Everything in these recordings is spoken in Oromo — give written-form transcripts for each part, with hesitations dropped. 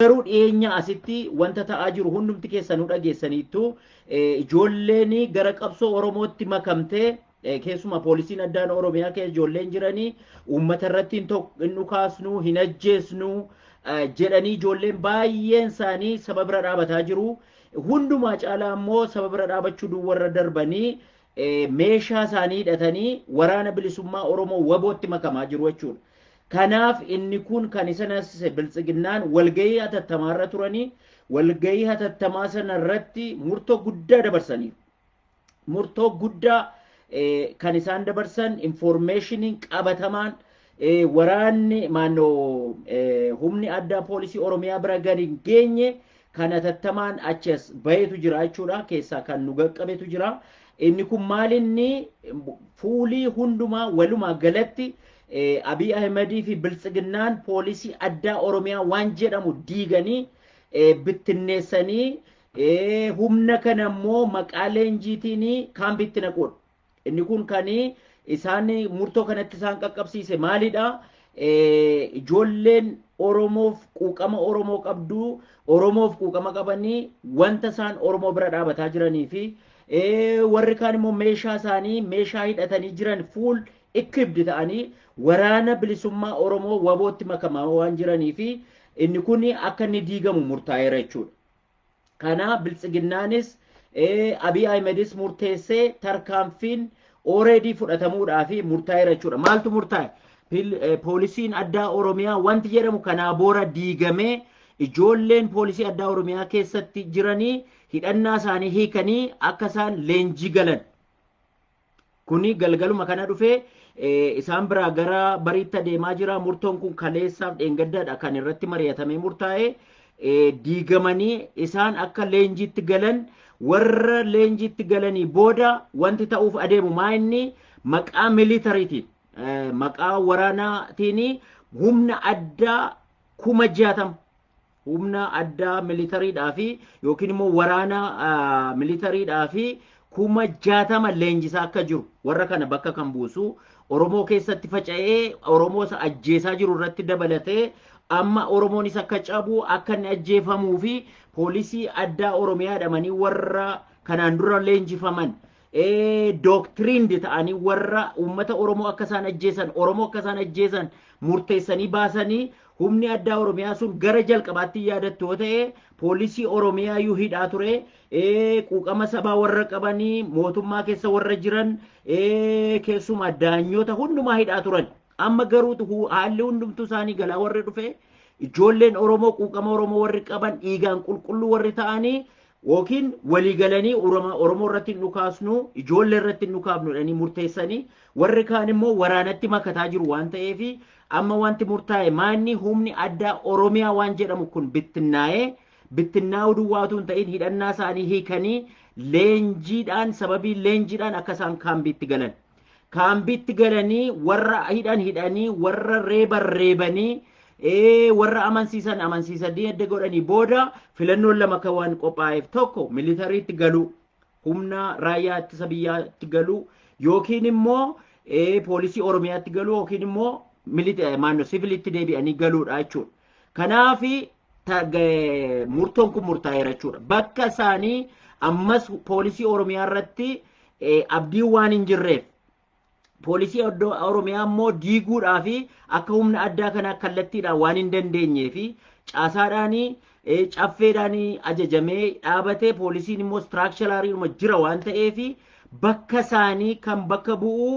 garuu dhiyeenya asitti wanta ta'aa jiru hundumti keessanuu dhageessaniittu ijoolleen gara qabsoo Oromootti makamtee keessuma poolisiin addaan Oromiyaa keessa ijoolleen jiranii uummata irratti hin dhukaasnu hin ajjeesnu jedhanii ijoolleen baay'een isaanii sababa bira dhaabataa jiru. Hundumaa caalaa immoo sababa bira dhaabachuu duwwarra darbanii meeshaa isaanii hidhatanii waraana bilisummaa Oromoo wabootti makamaa jiru jechuudha. Kanaaf inni kun kan isanas biltsiginnaan walgahii hatattamaarra turanii walgahii hatattamaa sana irratti murtoo guddaa dabarsanii murtoo guddaa kan isaan dabarsan informationin qabatamaan waraanni maannoo humni addaa poolisii Oromiyaa bira gadi hin geenye kan hatattamaan achas bahetu jira jechuudha. Keessaa kan nu qaqqabetu jira. Inni kun maalinni fuulii hundumaa walumaa galatti Abiy Ahmedii fi biltsiginnaan poolisii addaa Oromiyaa waan jedhamu diiganii bittinneessanii humna kana immoo maqaa leenjiitiin kaambiitti naquudha. Inni kun kan isaan murtoo kanatti isaan qaqqabsiise maalidha? Ijoolleen Oromoof quuqama Oromoo qabdu Oromoof quuqama qabanii wanta isaan Oromoo bira dhaabataa jiranii fi warri kaan immoo meeshaa isaanii meeshaa hidhatanii jiran fuul equipped ta'anii waraana bilisummaa Oromoo wabootti makamaa waan jiranii fi inni kun akka inni diigamu murtaa'eera jechuudha. Kana biltsiginnaanis Abiy Ahmedis murteessee tarkaanfiin already fudhatamuudhaa fi murtaa'eera jechuudha. Maaltu murtaa'e? Poolisiin addaa Oromiyaa wanti jedhamu kanaa booda diigamee ijoolleen poolisii addaa Oromiyaa keessatti jiranii hidhannaa isaanii hiikanii akka isaan leenjii galan. Kuni galgaluma kana dhufee isaan biraa gara bariitti adeemaa jira. Murtoon kun kaleessaaf dheengaddaadha kan irratti mari'atamee murtaa'e. Diigamanii isaan akka leenjiitti galan warra leenjiitti galanii booda wanti ta'uuf adeemu maa inni maqaa militariitiin maqaa waraanaatiin humna addaa 60,000 humna addaa militariidhaa fi yookiin immoo waraana militariidhaa fi 60,000 leenjisaa akka jiru warra kana bakka kan buusu Oromoo keessatti faca'ee Oromoo isa ajjeesaa jiru irratti dabalatee amma Oromoon isa akka cabu akka inni ajjeefamuu fi poolisii addaa Oromiyaa dhamanii warra kanaan dura leenjifaman doctrine ta'anii warra uummata Oromoo akka isaan ajjeesan Oromoo akka isaan ajjeesan murteessanii baasanii humni addaa Oromiyaa sun gara jalqabaatti yaadattu yoo ta'e poolisii Oromiyaa iyyuu hidhaa ture quuqama sabaa warra qabanii mootummaa keessa warra jiran keessumaa daanyoota hundumaa hidhaa turan. Amma garuu haalli hundumtuu isaanii galaa warri dhufe ijoolleen Oromoo quuqama Oromoo warri qaban dhiigaan qulqulluu warri ta'anii yookiin walii galanii Oromoo irratti hin dhukaasnu ijoollee irratti hin dhukaafnudhanii murteessanii warri kaan immoo waraanatti makataa jiru waan ta'eef amma wanti murtaa'e maanni humni addaa Oromiyaa waan jedhamu kun bittinnaa'uu duwwaatu hin ta'in hidhannaa isaanii hiikanii leenjiidhaan sababii leenjiidhaan akka isaan kaambiitti galan. Kaambiitti galanii warra hidhanii warra reebanii warra amansiisanii adda godhanii booda filannoon lama kan waan qophaa'eef tokko militariitti galuu humna raayyaa ittisa biyyaatti galuu yookiin immoo poolisii Oromiyaatti galuu yookiin immoo siviilitti deebi'anii galuudha jechuudha. Kanaaf murtoon kun murtaa'eera jechuudha. Bakka isaanii ammas poolisii Oromiyaa irratti abdii waan hin jirreef poolisii Oromiyaa immoo diiguudhaa fi akka humna addaa kana kallattiidhaan waan hin dandeenyee fi caasaadhaan caffeedhaan ajajamee dhaabatee poolisiin immoo istiraakcharaariidhuma jira waan ta'eef bakka isaanii kan bakka bu'u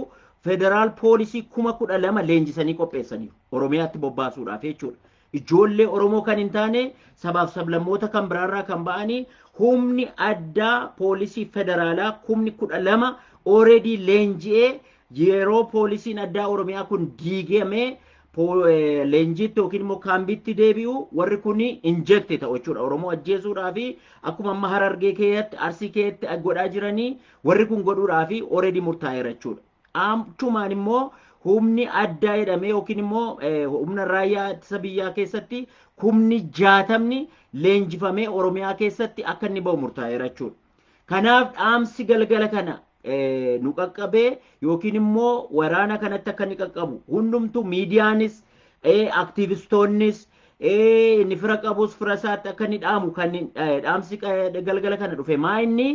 federaal poolisii 12,000 leenjisanii qopheessaniiru Oromiyaatti bobbaasuudhaaf jechuudha. Ijoollee Oromoo kan hin taane sabaaf sablammoota kan biraarraa kan ba'anii humni addaa poolisii federaalaa 12,000 already leenji'ee yeroo poolisiin addaa Oromiyaa kun diigamee leenjiitti yookiin immoo kaambiitti deebi'u warri kun injekte ta'u jechuudha. Oromoo ajjeesuudhaa fi akkuma amma Harargee keessatti Arsii keessatti godhaa jiranii warri kun godhuudhaa fi already murtaa'eera jechuudha. Achumaan immoo humni addaa jedhamee yookiin immoo humna raayyaa ittisa biyyaa keessatti humni 60 leenjifamee Oromiyaa keessatti akka inni ba'u murtaa'eera jechuudha. Kanaaf dhaamsi galgala kana nu qaqqabee yookiin immoo waraana kanatti akka inni qaqqabu hundumtuu miidiyaanis aktiivistoonnis inni fira qabus fira isaatti akka inni dhaamu kan dhaamsi galgala kana dhufe maa inni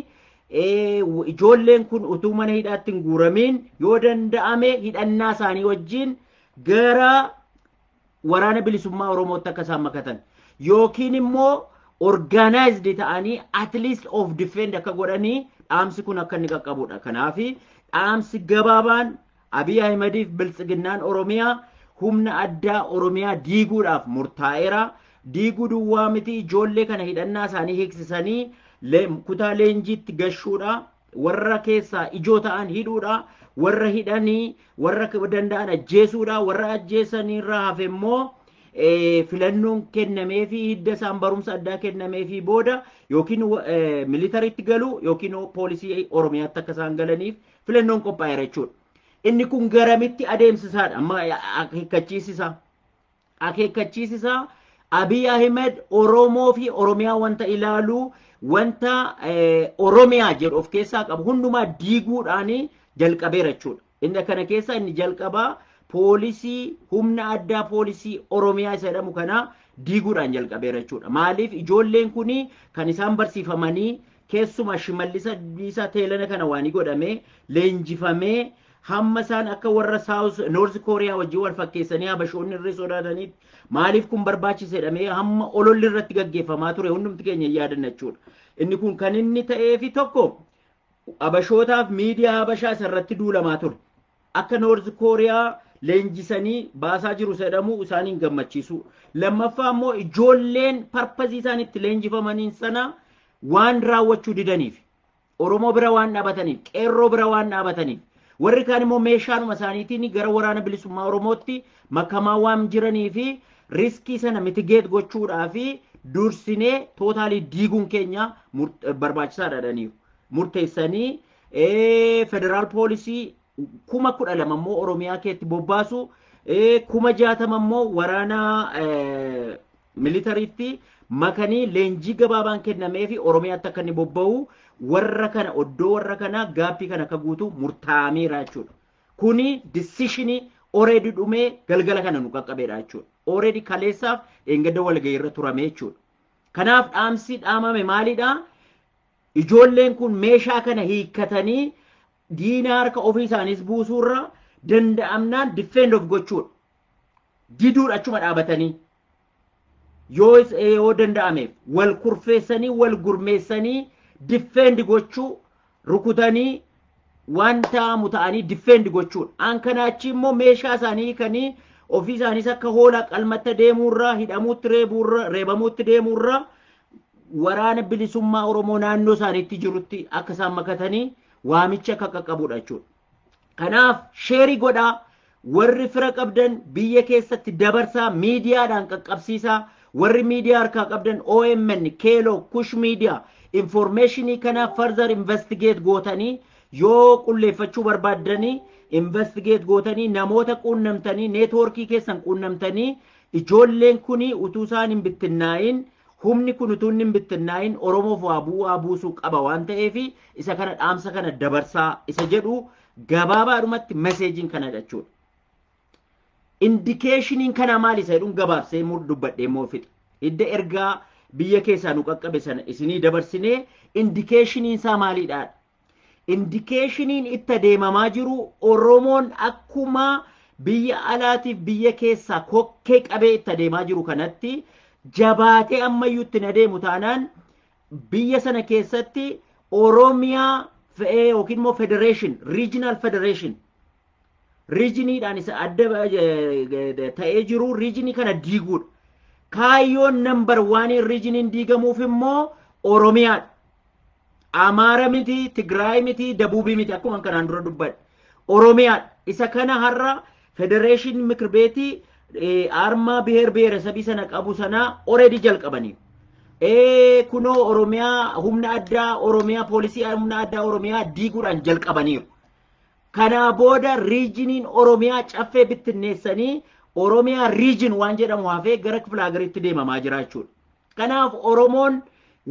ijoolleen kun utuu mana hidhaatti hin guuramiin yoo danda'ame hidhannaa isaanii wajjin gara waraana bilisummaa Oromootti akka isaan makatan yookiin immoo organized ta'anii at least of defend akka godhanii dhaamsi kun akka inni qaqqabudha. Kanaaf dhaamsi gabaabaan Abiy Ahmediif biltsiginnaan Oromiyaa humna addaa Oromiyaa diiguudhaaf murtaa'eera. Diiguu duwwaa miti ijoollee kana hidhannaa isaanii hiiksisanii kutaa leenjiitti gashuudha. Warra keessaa ijoo ta'an hidhuudha. Warra hidhanii warra danda'an ajjeesuudha. Warra ajjeesaniirraa hafe immoo filannoon kennamee fi hidda isaan barumsa addaa kennamee fi booda yookiin militariitti galu yookiin poolisii Oromiyaatti akka isaan galaniif filannoon qophaa'eera jechuudha. Inni kun garamitti adeemsisaadha amma akeekkachiisisaa Abiy Ahmed Oromoo fi Oromiyaa wanta ilaalu wanta Oromiyaa jedhu of keessaa qabu hundumaa diiguudhaan jalqabeera jechuudha. Inni kana keessa inni jalqabaa poolisii humna addaa poolisii Oromiyaa isa jedhamu kana diiguudhaan jalqabeera jechuudha. Maaliif ijoolleen kuni kan isaan barsiifamanii keessuma Shimallisa Abdiisaa teelana kana waanii godhamee leenjifamee hamma isaan akka warra North Korea wajjin wal fakkeessanii habashoonni irree sodaatanitti maaliif kun barbaachise jedhamee hamma ololli irratti gaggeeffamaa ture hundumti keenya yaadanna jechuudha. Inni kun kan inni ta'eefi tokko habashootaaf miidiyaa habashaa isarratti duulamaa ture. Akka North Korea leenjisanii baasaa jiru jedhamu isaaniin gammachiisu. Lammaffaa immoo ijoolleen parpazii isaaniitti leenjifamaniin sana waan raawwachuu didaniif Oromoo bira waan dhaabataniif qeerroo bira waan dhaabataniif warri kaan immoo meeshaanuma isaaniitiin gara waraana bilisummaa Oromootti makamaa waan jiranii fi riskii sana mitigeet gochuudhaa fi dursinee tootaalii diiguun keenya barbaachisaadha jedhanii murteessanii federaal poolisii 12,000 immoo Oromiyaa keetti bobbaasu 60,000 immoo waraana militariitti makanii leenjii gabaabaan kennamee fi Oromiyaatti akka inni bobba'u warra kana oddoo warra kana gaappii kana akka guutu murtaa'ameera jechuudha. Kuni decisionii already dhumee galgala kana nu qaqqabeedha jechuudha. Already kaleessaaf dheengadda walgahii irra turame jechuudha. Kanaaf dhaamsi dhaamame maalidha? Ijoolleen kun meeshaa kana hiikkatanii diina harka ofii isaanis buusuurra danda'amnaan defend of gochuudha. Diduudha achuma dhaabatanii. Yoo danda'ameef wal kurfeessanii wal gurmeessanii defend gochuu rukutanii wanta muta'anii defend gochuudha. An kana achi immoo meeshaa isaanii kanii ofii isaanis akka hoolaa qalmatta deemuurra hidhamuutti reebamuutti deemuurra waraana bilisummaa Oromoo naannoo isaaniitti jirutti akka isaan makatanii waamicha akka qaqqabuudha jechuudha. Kanaaf sheerii godhaa warri fira qabdan biyya keessatti dabarsaa miidiyaadhaan qaqqabsiisaa warri miidiyaa harkaa qabdan OMN, Keelo, Kush Media informationii kana further investigate gootanii yoo qulleeffachuu barbaadanii investigate gootanii namoota quunnamtanii networkii keessan quunnamtanii ijoolleen kuni utuu isaan hin bittinnaa'in humni kun utuu hin bittinnaa'in Oromoof waa buusuu qaba waan ta'eef isa kana dhaamsa kana dabarsaa isa jedhu gabaabaadhumatti meseejiin kana jechuudha. Indicationiin kana maali isa jedhuun gabaabsee dubbadhee moo fixe. Hidda ergaa biyya keessaa nu qaqqabe sana isinii dabarsinee indicationiin isaa maalidha? Indicationiin itti adeemamaa jiru Oromoon akkuma biyya alaatiif biyya keessaa kokkee qabee itti adeemaa jiru kanatti jabaatee ammayyuu itti adeemu taanaan biyya sana keessatti Oromiyaa yookiin immoo federation, regional federation regioniidhaan isa adda ta'ee jiru regionii kana diiguudha. Kaayyoon number 1 regioniin diigamuuf immoo Oromiyaadha. Amaara miti, Tigraay miti, Dabuubii miti akkuma kanaan dura dubbadhe. Oromiyaadha. Isa kana har'a federation mikir beetii armaa biheer biheeresabii sana qabu sana already jalqabanii. Kunoo Oromiyaa humna addaa Oromiyaa poolisii humna addaa Oromiyaa diiguudhaan jalqabaniiru. Kana booda regioniin Oromiyaa caffee bittinneessanii Oromiyaa region waan jedhamu hafee gara kifilaagariitti deemamaa jira jechuudha. Kanaaf Oromoon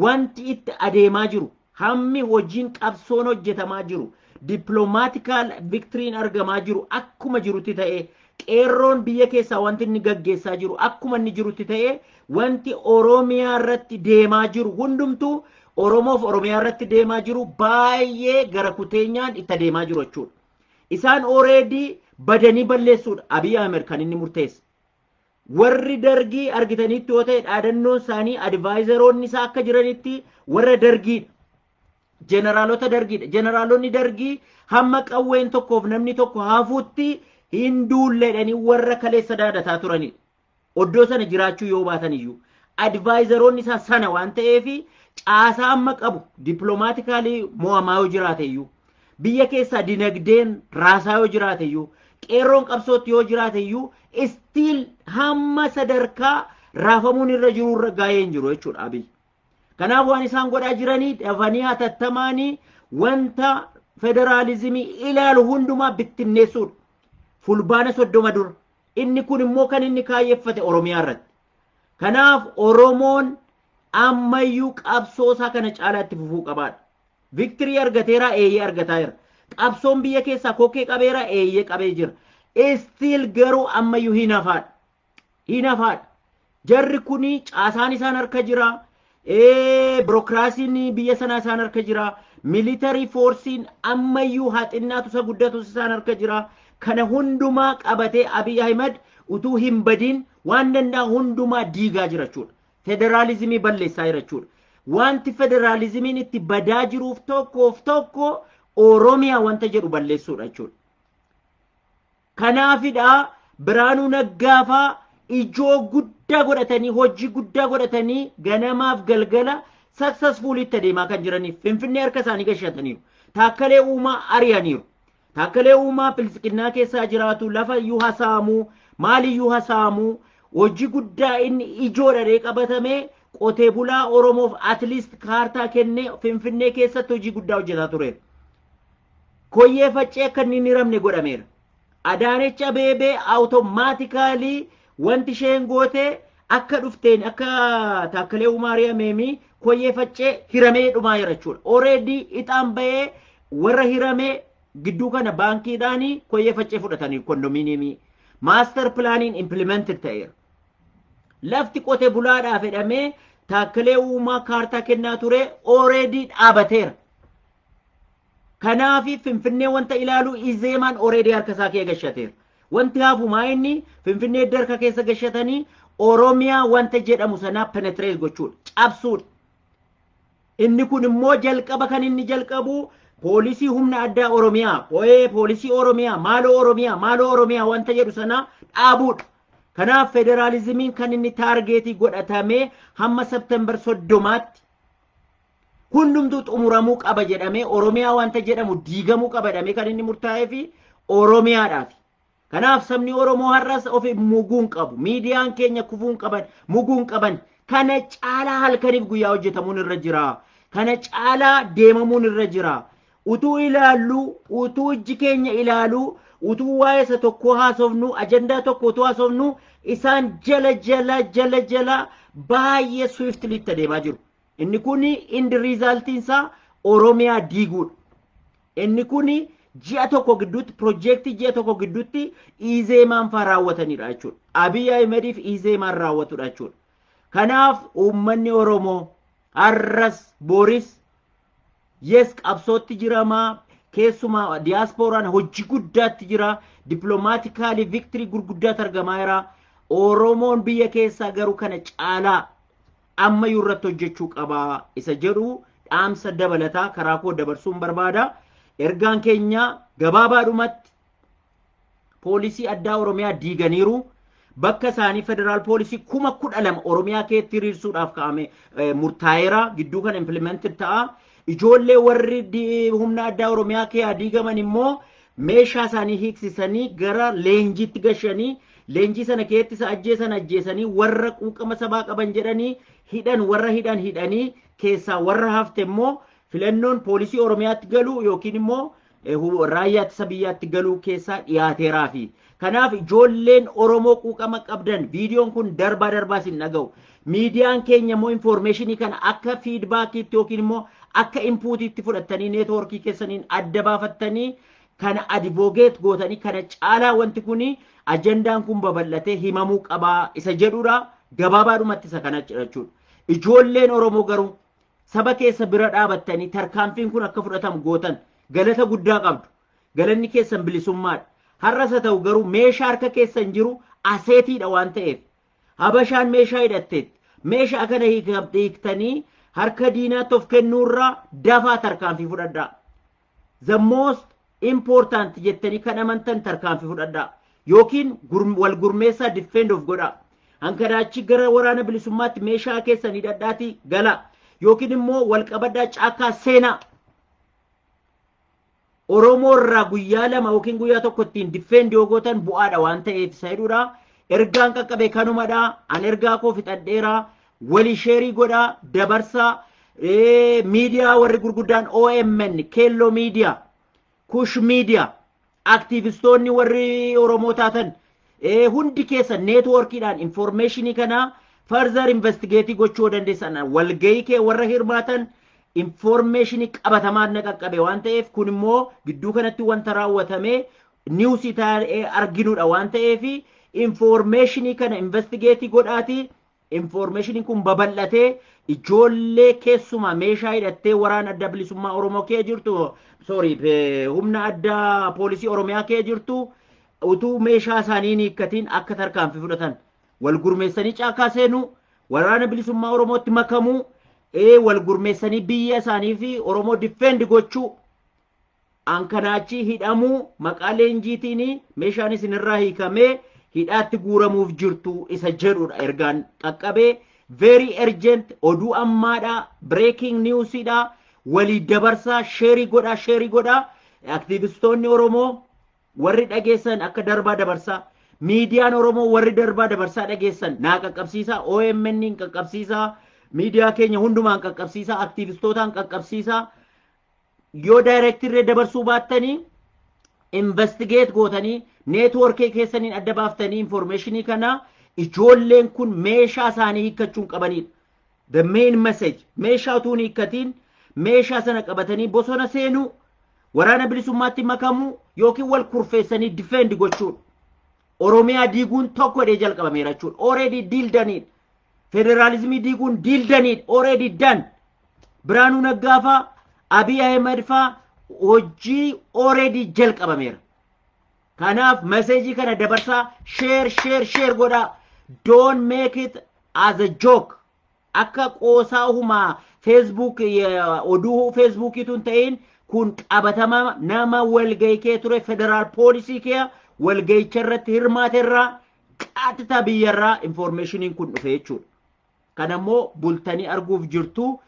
wanti itti adeemaa jiru hammi wajjin qabsoon hojjetamaa jiru diplomatical victory argamaa jiru akkuma jirutti ta'e qeerroon biyya keessaa wanti inni gaggeessaa jiru akkuma inni jirutti ta'e wanti Oromiyaa irratti deemaa jiru hundumtuu Oromoof Oromiyaa irratti deemaa jiru baay'ee gara kuteenyaan itti deemaa jiru jechuudha. Isaan already badanii balleessuudha Abiy Ahmed kan inni murteesse. Warri dargii argitanitti yoo ta'e dhaadannoon isaanii advaayizaroonni isaa akka jiranitti warra dargiidha. Generaalota dargiidha. Generaalonni dargii hamma qawween tokkoof namni tokko hafuutti hinduulleedhanii warra kaleessa daadataa turanidha. Oddoo sana jiraachuu yoo baatan iyyuu advaayizaroonni isaa sana waan ta'eefi caasaa amma qabu dippiloomaatikaali mo'amaa yoo jiraate iyyuu biyya keessaa dinagdeen raasaa yoo jiraate iyyuu qeerroon qabsootti yoo jiraate iyyuu stiil hamma sadarkaa raafamuun irra jiru irra gaa'ee hin jiru jechuudha Abiy. Kanaaf waan isaan godhaa jiranii dafanii hatattamaanii wanta federaalizimii ilaalu hundumaa bittinneessuudha. Fulbaana 30 dura inni kun immoo kan inni kaayyeffate Oromiyaa irratti. Kanaaf Oromoon ammayyuu qabsoo isaa kana caalaatti fufuu qabaadha. Victory argateera eeyyee argataa jira. Qabsoon biyya keessaa kokkee qabeera eeyyee qabee jira. Still garuu ammayyuu hin hafaadha. Hin hafaadha. Jarri kuni caasaan isaan harka jira. Birokraasiin biyya sanaa isaan harka jira. Military forcein ammayyuu haxinnaatu isa guddatu isaan harka jira. Kana hundumaa qabatee Abiy Ahmed utuu hin badin waan danda'a hundumaa diigaa jira jechuudha. Federaalizimii balleessaa jira jechuudha. Wanti federaalizimiin itti badaa jiruuf tokko Oromiyaa wanta jedhu balleessuudha jechuudha. Kanaafidha Biraanuu Naggaafaa ijoo guddaa godhatanii hojii guddaa godhatanii ganamaaf galgala successful itti deemaa kan jiraniif Finfinnee harka isaanii gashataniiru. Taakkalee Uumaa ari'aniiru. Taakkalee Uumaa Bilisiqinnaa keessaa jiraatu lafa iyyuu hasaamu maaliyyuu hasaamu hojii guddaa inni ijoo dhadhee qabatamee qotee bulaa Oromoof at least kaartaa kennee Finfinnee keessatti hojii guddaa hojjetaa ture. Koyyee faccee akka inni hin hiramne godhameera. Adaanech Abeebee automatically wanti isheen goote akka dhufteen akka Taakkalee Uumaa ari'ameemi koyyee faccee hiramee dhumaa jira jechuudha. Already ixaan bahee warra hiramee gidduu kana baankiidhaanii koyyee faccee fudhatanii kondominiyeemii master planiin implemented ta'eera. Lafti qotee bulaadhaaf jedhamee Taakkalee Uumaa kaartaa kennaa ture already dhaabateera. Kanaafi Finfinnee wanta ilaalu Izeemaan already harka isaa kee gashateera. Wanti hafumaa inni Finfinnee darka keessa gashatanii Oromiyaa wanta jedhamu sanaa penetrate gochuudha. Cabsuudha. Inni kun immoo jalqaba kan inni jalqabu poolisii humna addaa Oromiyaa, poolisii Oromiyaa, maaloo Oromiyaa wanta jedhu sana dhaabuudha. Kanaaf federaalizimiin kan inni taargeetii godhatamee hamma September 30tti hundumtuu xumuramuu qaba jedhamee Oromiyaa wanta jedhamu diigamuu qaba jedhamee kan inni murtaa'ee fi Oromiyaadhaaf. Kanaaf sabni Oromoo har'as of muguun qabu. Miidiyaan keenya kufuun qaban, muguun qaban. Kana caalaa halkaniif guyyaa hojjetamuun irra jira. Kana caalaa deemamuun irra jira. Utuu ilaallu, utuu ijji keenya ilaalu, utuu waa'ee isa tokko haasofnu, ajandaa tokko utuu haasofnu, isaan jala baay'ee swiftly itti deemaa jiru. Inni kuni indi riizaaltiin isaa Oromiyaa diiguudha. Inni kuni ji'a tokko gidduutti piroojeektii ji'a tokko gidduutti Izeemaan faa raawwatanidha jechuudha. Abiy Ahmediif Izeemaan raawwatudha jechuudha. Kanaaf uummanni Oromoo har'as Boris yes qabsootti jiramaa keessumaa diasporaan hojii guddaatti jira. Dippiloomaatikaali victory gurguddaatti argamaa jira. Oromoon biyya keessaa garuu kana caalaa amma irratti hojjechuu qaba isa jedhu dhaamsa dabalataa karaa koo dabarsuun barbaada. Ergaan keenya gabaabaadhumatti poolisii addaa Oromiyaa diiganiiru bakka isaanii federaal poolisii 12,000 Oromiyaa keetti hiriirsuudhaaf kaa'ame murtaa'eera gidduu kan implemented ta'a. Ijoollee warri humna addaa Oromiyaa kee diigaman immoo meeshaa isaanii hiiksisanii gara leenjiitti gashanii leenjii sana keetti isa ajjeesanii warra quuqama sabaa qaban jedhanii hidhan warra hidhanii keessaa warra hafte immoo filannoon poolisii Oromiyaatti galuu yookiin immoo raayyaa ittisa biyyaatti galuu keessaa dhiyaateeraa fi kanaaf ijoolleen Oromoo quuqama qabdan viidiyoon kun darbaa sin dhaga'u miidiyaan keenya immoo informationii kana akka feedbackiitti yookiin immoo akka inputiitti fudhattanii neetworkii keessaniin adda baafattanii kana advocate gootanii kana caalaa wanti kuni ajandaan kun babal'atee himamuu qabaa isa jedhuudha gabaabaadhumatti isa kana jechuudha. Ijoolleen Oromoo garuu saba keessa bira dhaabattanii tarkaanfiin kun akka fudhatamu gootan galata guddaa qabdu. Galanni keessan bilisummaadha. Har'as haa ta'u garuu meeshaa harka keessan jiru aseetiidha waan ta'eef habashaan meeshaa hidhatteetti. Meeshaa kana hiiktanii harka diinaatti of kennuurraa dafaa tarkaanfii fudhadhaa. The most important jettanii kan amantan tarkaanfii fudhadhaa. Yookiin wal gurmeessaa defend of godhaa. Hankanaachi gara waraana bilisummaatti meeshaa keessan hidhadhaati gala. Yookiin immoo wal qabadhaa caakkaa seenaa. Oromoo irraa guyyaa lama yookiin guyyaa tokko ittiin defend yoo gootan bu'aadha waan ta'eef isa jedhuudha. Ergaan qaqqabe kanumadha. An ergaa koo fixadheeraa. Wali sheerii godhaa dabarsaa. Miidiyaa warri gurguddaan OMN, Kello Media, Kush Media, aktivistoonni warri Oromoo taatan hundi keessa neetworkiidhaan informationii kana further investigate gochuu dandeessan walgahii kee warra hirmaatan informationii qabatamaan na qaqqabe waan ta'eef kun immoo gidduu kanatti wanta raawwatame niwsii ta'ee arginuudha waan ta'eef informationii kana investigate godhaati. Informationii kun babal'atee ijoollee keessumaa meeshaa hidhattee waraana adda bilisummaa Oromoo kee jirtu humna adda poolisii Oromiyaa kee jirtu utuu meeshaa isaanii hiikkatiin akka tarkaanfii fudhatan wal gurmeessanii caakkaa seenuu waraana bilisummaa Oromootti makamuu wal gurmeessanii biyya isaanii fi Oromoo defend gochuu ankanaachi hidhamuu maqaa leenjiitiin meeshaan isinirraa hiikamee hidhaatti guuramuuf jirtu isa jedhuudha ergaan qaqqabee very urgent oduu ammaadha breaking newsidha walii dabarsaa sheerii godha aktivistoonni Oromoo warri dhageessan akka darbaa dabarsaa miidiyaan Oromoo warri darbaa dabarsaa dhageessan naa qaqqabsiisaa OMN qaqqabsiisaa miidiyaa keenya hundumaan qaqqabsiisaa aktivistootaan qaqqabsiisaa yoo directirree dabarsuu baattanii investigate gootanii networkii keessaniin adda baaftanii informationii kana ijoolleen kun meeshaa isaanii hiikkachuun qabanidha. The main message meeshaa utuu hiikkatiin meeshaa sana qabatanii bosona seenuu waraana bilisummaatti makamuu yookiin wal kurfeessanii defend gochuudha. Oromiyaa diiguun tokko dhee jalqabameera jechuudha. Already dildanidha. Federalizimii diiguun dildanidha. Already done. Biraanuu Naggaafaa Abiy Ahmed faa hojii already jalqabameera. Kanaaf message kana dabarsaa share godhaa. Don't make it as a joke. Akka qoosaa humaa Facebook oduu Facebook itun ta'in kun qabatama nama walgahii kee ture federal policy kee walgahicha irratti hirmaaterraa qaatita biyyarraa informationiin kun dhufe jechuudha. Kanammoo bultanii arguuf jirtu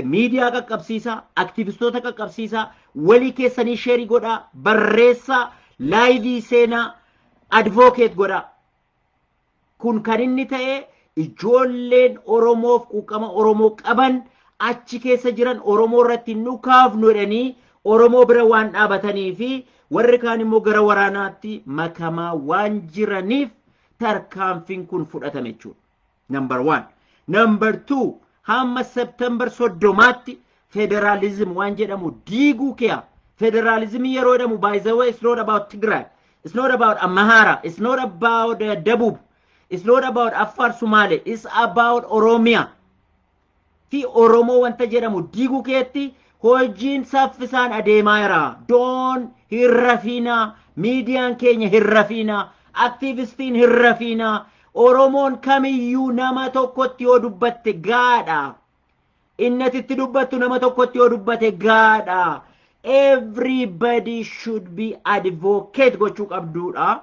miidiyaa qaqqabsiisaa, aktivistoota qaqqabsiisaa, walii keessanii sheerii godhaa, barreessaa, laayivii seenaa, advocate godhaa. Kun kan inni ta'e ijoolleen Oromoof quuqama Oromoo qaban achi keessa jiran Oromoo irratti nukaafnu jedhanii Oromoo bira waan dhaabatanii fi warri kaan immoo gara waraanaatti makamaa waan jiraniif tarkaanfiin kun fudhatame jechuudha. Number 1. Number 2. Hamma September 30tti federalism waan jedhamu diiguu kee. Federalism yeroo jedhamu by the way it's not about Tigray. It's not about Amhara. It's not about Dabub. It's not about Afar Somali. It's about Oromia. Fi Oromo wanta jedhamu diiguu keetti hojiin saffisaan adeemaa jira. Doon hirrafina, miidiyaan keenya hirrafina, aktivistiin hirrafina. Oromoon kamiyyuu nama tokkotti yoo dubbatte gaadha. Innatitti dubbattu nama tokkotti yoo dubbate gaadha. Everybody should be advocate gochuu qabduudha.